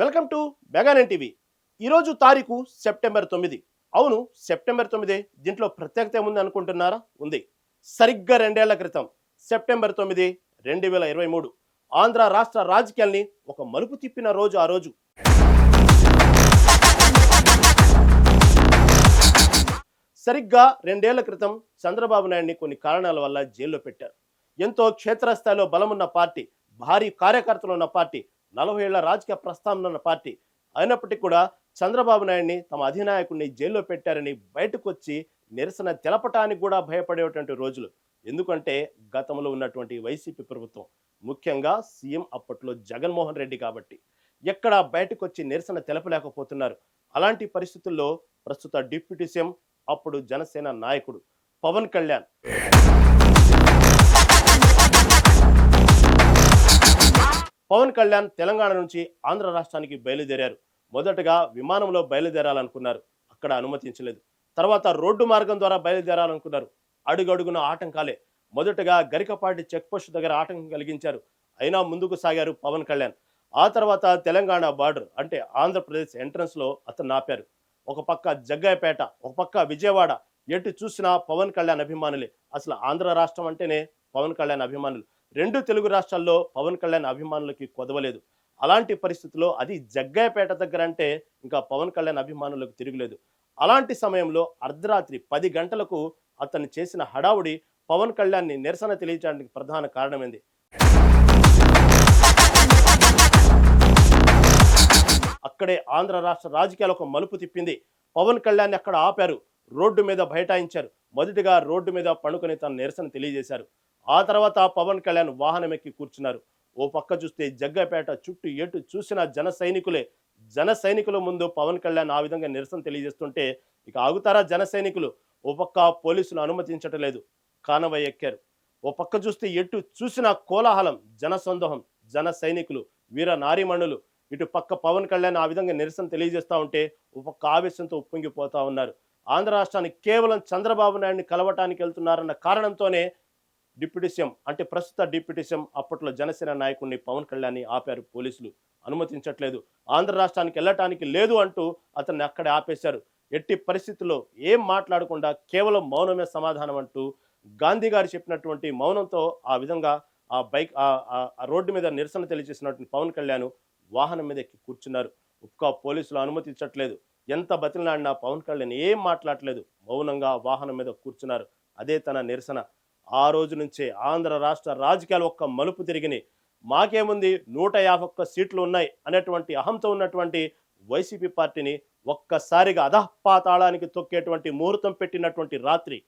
Welcome to మెగానెన్ TV. ఈరోజు తారీఖు September 9. అవును, సెప్టెంబర్ 9. దీంట్లో ప్రత్యేకత ఏముంది అనుకుంటున్నారా? ఉంది. సరిగ్గా 2 ఏళ్ల క్రితం సెప్టెంబర్ 9, 2023 ఆంధ్ర రాష్ట్ర రాజకీయాల్ని ఒక మలుపు తిప్పిన రోజు ఆ రోజు. సరిగ్గా 2 ఏళ్ల క్రితం చంద్రబాబు నాయుడిని కొన్ని కారణాల వల్ల జైల్లో పెట్టారు. ఎంతో క్షేత్రస్థాయిలో బలమున్న పార్టీ, భారీ కార్యకర్తలు ఉన్న పార్టీ, 40 ఏళ్ల రాజకీయ ప్రస్థానం ఉన్న పార్టీ అయినప్పటికీ కూడా చంద్రబాబు నాయుడిని తమ అధినాయకుడిని జైల్లో పెట్టారని బయటకు వచ్చి నిరసన తెలపటానికి కూడా భయపడేటువంటి రోజులు. ఎందుకంటే గతంలో ఉన్నటువంటి వైసీపీ ప్రభుత్వం, ముఖ్యంగా సీఎం అప్పట్లో జగన్మోహన్ రెడ్డి కాబట్టి ఎక్కడ బయటకు వచ్చి నిరసన తెలపలేకపోతున్నారు. అలాంటి పరిస్థితుల్లో ప్రస్తుత డిప్యూటీ సీఎం, అప్పుడు జనసేన నాయకుడు పవన్ కళ్యాణ్ తెలంగాణ నుంచి ఆంధ్ర రాష్ట్రానికి బయలుదేరారు. మొదటగా విమానంలో బయలుదేరాలనుకున్నారు, అక్కడ అనుమతించలేదు. తర్వాత రోడ్డు మార్గం ద్వారా బయలుదేరాలనుకున్నారు, అడుగడుగున ఆటంకాలే. మొదటగా గరికపాటి చెక్పోస్ట్ దగ్గర ఆటంకం కలిగించారు, అయినా ముందుకు సాగారు పవన్ కళ్యాణ్. ఆ తర్వాత తెలంగాణ బార్డర్ అంటే ఆంధ్రప్రదేశ్ ఎంట్రన్స్ లో అతను ఆపారు. ఒక పక్క జగ్గయ్యపేట, ఒక పక్క విజయవాడ, ఎటు చూసినా పవన్ కళ్యాణ్ అభిమానులే. అసలు ఆంధ్ర రాష్ట్రం అంటేనే పవన్ కళ్యాణ్ అభిమానులు. 2 తెలుగు రాష్ట్రాల్లో పవన్ కళ్యాణ్ అభిమానులకి కొదవలేదు. అలాంటి పరిస్థితుల్లో అది జగ్గయ్యపేట దగ్గర అంటే ఇంకా పవన్ కళ్యాణ్ అభిమానులకు తిరుగులేదు. అలాంటి సమయంలో అర్ధరాత్రి 10 గంటలకు అతను చేసిన హడావుడి పవన్ కళ్యాణ్ని నిరసన తెలియజేయడానికి ప్రధాన కారణమైంది. అక్కడే ఆంధ్ర రాష్ట్ర రాజకీయాలు ఒక మలుపు తిప్పింది. పవన్ కళ్యాణ్ అక్కడ ఆపారు, రోడ్డు మీద బైఠాయించారు. మొదటిగా రోడ్డు మీద పడుకొని తన నిరసన తెలియజేశారు. ఆ తర్వాత పవన్ కళ్యాణ్ వాహనం ఎక్కి కూర్చున్నారు. ఓ పక్క చూస్తే జగ్గపేట చుట్టూ ఎటు చూసిన జన సైనికుల ముందు పవన్ కళ్యాణ్ ఆ విధంగా నిరసన తెలియజేస్తుంటే ఇక ఆగుతారా జన సైనికులు? ఓ పక్క పోలీసులు అనుమతించటం లేదు, కానవై ఎక్కారు. ఓ పక్క చూస్తే ఎటు చూసిన కోలాహలం, జనసందోహం, జన సైనికులు, వీర నారీమణులు. ఇటు పక్క పవన్ కళ్యాణ్ ఆ విధంగా నిరసన తెలియజేస్తూ ఉంటే ఓ పక్క ఆవేశంతో ఉప్పొంగిపోతా ఉన్నారు. ఆంధ్ర రాష్ట్రానికి కేవలం చంద్రబాబు నాయుడిని కలవటానికి వెళ్తున్నారన్న కారణంతోనే డిప్యూటీ సీఎం అంటే ప్రస్తుత డిప్యూటీ సీఎం అప్పట్లో జనసేన నాయకుడిని పవన్ కళ్యాణ్ని ఆపారు పోలీసులు, అనుమతించట్లేదు. ఆంధ్ర రాష్ట్రానికి వెళ్ళటానికి లేదు అంటూ అతన్ని అక్కడే ఆపేశారు. ఎట్టి పరిస్థితుల్లో ఏం మాట్లాడకుండా కేవలం మౌనమే సమాధానం అంటూ గాంధీ గారు చెప్పినటువంటి మౌనంతో ఆ విధంగా ఆ బైక్ ఆ రోడ్డు మీద నిరసన తెలియజేసినటువంటి పవన్ కళ్యాణ్ వాహనం మీద ఎక్కి కూర్చున్నారు. ఒక్క పోలీసులు అనుమతించట్లేదు. ఎంత బతిలాడినా పవన్ కళ్యాణ్ ఏం మాట్లాడలేదు, మౌనంగా వాహనం మీద కూర్చున్నారు. అదే తన నిరసన. ఆ రోజు నుంచే ఆంధ్ర రాష్ట్ర రాజకీయాలు ఒక్క మలుపు తిరిగినాయి. మాకేముంది 151 సీట్లు ఉన్నాయి అనేటువంటి అహంతో ఉన్నటువంటి వైసీపీ పార్టీని ఒక్కసారిగా అధఃపాతాళానికి తొక్కేటువంటి ముహూర్తం పెట్టినటువంటి రాత్రి.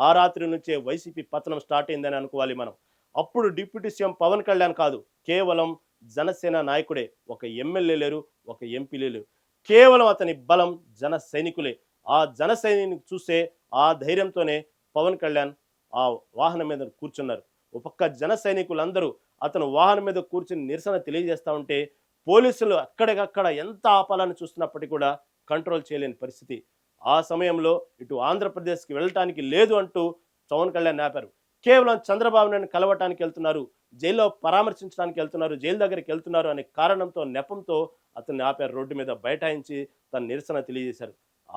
ఆ రాత్రి నుంచే వైసీపీ పతనం స్టార్ట్ అయిందని అనుకోవాలి మనం. అప్పుడు డిప్యూటీ సీఎం పవన్ కళ్యాణ్ కాదు, కేవలం జనసేన నాయకుడే. ఒక ఎమ్మెల్యే లేరు, ఒక ఎంపీ లేరు. కేవలం అతని బలం జన సైనికులే. ఆ జన సైనికుని చూసే ఆ ధైర్యంతోనే పవన్ కళ్యాణ్ ఆ వాహనం మీద కూర్చున్నారు. ఒక పక్క జన సైనికులందరూ అతను వాహనం మీద కూర్చుని నిరసన తెలియజేస్తూ ఉంటే పోలీసులు అక్కడికక్కడ ఎంత ఆపాలని చూస్తున్నప్పటికీ కూడా కంట్రోల్ చేయలేని పరిస్థితి. ఆ సమయంలో ఇటు ఆంధ్రప్రదేశ్కి వెళ్ళటానికి లేదు అంటూ పవన్ కళ్యాణ్ ఆపారు. కేవలం చంద్రబాబు నాయుడు కలవటానికి వెళ్తున్నారు, జైల్లో పరామర్శించడానికి వెళ్తున్నారు, జైలు దగ్గరికి వెళ్తున్నారు అనే కారణంతో, నెపంతో అతన్ని ఆపారు. రోడ్డు మీద బైఠాయించి తన నిరసన తెలియజేశారు.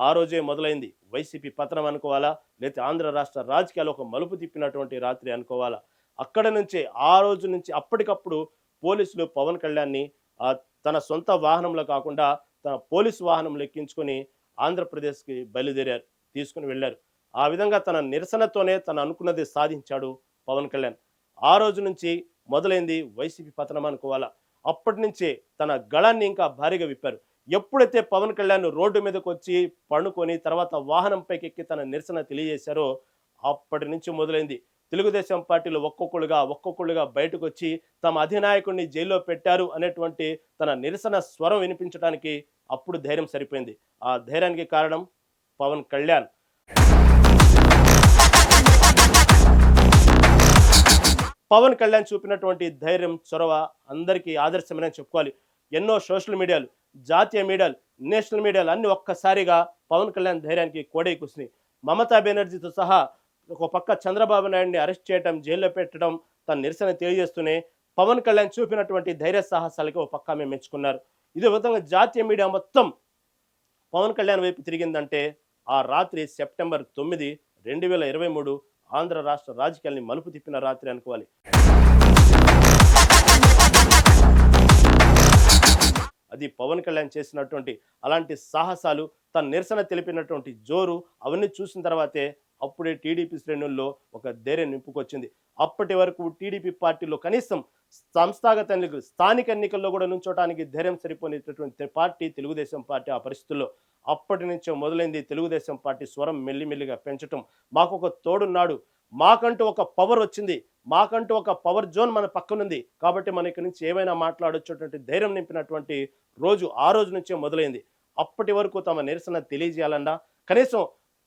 ఆ రోజే మొదలైంది వైసీపీ పతనం అనుకోవాలా, లేకపోతే ఆంధ్ర రాష్ట్ర రాజకీయాలు ఒక మలుపు తిప్పినటువంటి రాత్రి అనుకోవాలా. అక్కడ నుంచే ఆ రోజు నుంచి అప్పటికప్పుడు పోలీసులు పవన్ కళ్యాణ్ని తన సొంత వాహనంలో కాకుండా తన పోలీసు వాహనంలో ఎక్కించుకొని ఆంధ్రప్రదేశ్కి బయలుదేరారు, తీసుకుని వెళ్ళారు. ఆ విధంగా తన నిరసనతోనే తను అనుకున్నది సాధించాడు పవన్ కళ్యాణ్. ఆ రోజు నుంచి మొదలైంది వైసీపీ పతనం అనుకోవాలా. అప్పటి నుంచే తన గళాన్ని ఇంకా భారీగా విప్పారు. ఎప్పుడైతే పవన్ కళ్యాణ్ రోడ్డు మీదకి వచ్చి పండుకొని తర్వాత వాహనంపైకి ఎక్కి తన నిరసన తెలియజేశారో అప్పటి నుంచి మొదలైంది. తెలుగుదేశం పార్టీలో ఒక్కొక్కళ్ళుగా బయటకు వచ్చి తమ అధినాయకుడిని జైల్లో పెట్టారు అనేటువంటి తన నిరసన స్వరం వినిపించడానికి అప్పుడు ధైర్యం సరిపోయింది. ఆ ధైర్యానికి కారణం పవన్ కళ్యాణ్. పవన్ కళ్యాణ్ చూపినటువంటి ధైర్యం, చొరవ అందరికీ ఆదర్శమని చెప్పుకోవాలి. ఎన్నో సోషల్ మీడియాలు, జాతీయ మీడియాలు, నేషనల్ మీడియాలు అన్ని ఒక్కసారిగా పవన్ కళ్యాణ్ ధైర్యానికి కోడై కూసినాయి. మమతా బెనర్జీతో సహా ఒక పక్క చంద్రబాబు నాయుడిని అరెస్ట్ చేయడం, జైల్లో పెట్టడం, తన నిరసన తెలియజేస్తూనే పవన్ కళ్యాణ్ చూపినటువంటి ధైర్య సాహసాలకి ఒక పక్క మేము మెచ్చుకున్నారు. ఇదే విధంగా జాతీయ మీడియా మొత్తం పవన్ కళ్యాణ్ వైపు తిరిగిందంటే ఆ రాత్రి సెప్టెంబర్ 9, 2023 ఆంధ్ర రాష్ట్ర రాజకీయాల్ని మలుపు తిప్పిన రాత్రి అనుకోవాలి. అది పవన్ కళ్యాణ్ చేసినటువంటి అలాంటి సాహసాలు, తన నిరసన తెలిపినటువంటి జోరు అవన్నీ చూసిన తర్వాతే అప్పుడే టీడీపీ శ్రేణుల్లో ఒక ధైర్యం నింపుకొచ్చింది. అప్పటి వరకు టీడీపీ పార్టీలో కనీసం సంస్థాగత ఎన్నికలు, స్థానిక ఎన్నికల్లో కూడా నుంచోటానికి ధైర్యం సరిపోయినటువంటి పార్టీ తెలుగుదేశం పార్టీ. ఆ పరిస్థితుల్లో అప్పటి నుంచే మొదలైంది తెలుగుదేశం పార్టీ స్వరం మెల్లిమెల్లిగా పెంచటం. మాకు ఒక తోడున్నాడు, మాకంటూ ఒక పవర్ వచ్చింది, మాకంటూ ఒక పవర్ జోన్ మన పక్కనుంది, కాబట్టి మన ఇక్కడి నుంచి ఏమైనా మాట్లాడొచ్చేటువంటి ధైర్యం నింపినటువంటి రోజు ఆ రోజు నుంచే మొదలైంది. అప్పటి వరకు తమ నిరసన తెలియజేయాలన్నా, కనీసం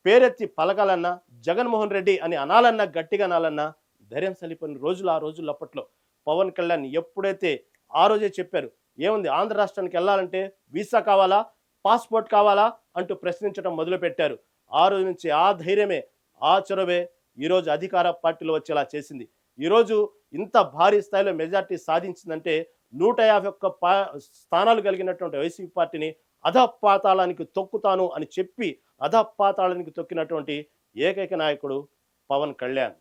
పేరెత్తి పలకాలన్నా, జగన్మోహన్ రెడ్డి అని అనాలన్నా, గట్టిగా అనాలన్నా ధైర్యం సలిపోయిన రోజులు ఆ రోజులు. అప్పట్లో పవన్ కళ్యాణ్ ఎప్పుడైతే ఆ రోజే చెప్పారు, ఏముంది ఆంధ్ర రాష్ట్రానికి వెళ్ళాలంటే వీసా కావాలా, పాస్పోర్ట్ కావాలా అంటూ ప్రశ్నించడం మొదలుపెట్టారు. ఆ రోజు నుంచి ఆ ధైర్యమే, ఆ చొరవే ఈరోజు అధికార పార్టీలో వచ్చేలా చేసింది. ఈరోజు ఇంత భారీ స్థాయిలో మెజార్టీ సాధించిందంటే 151 స్థానాలు కలిగినటువంటి వైసీపీ పార్టీని అధపాతాళానికి తొక్కుతాను అని చెప్పి అధపాతాళానికి తొక్కినటువంటి ఏకైక నాయకుడు పవన్ కళ్యాణ్.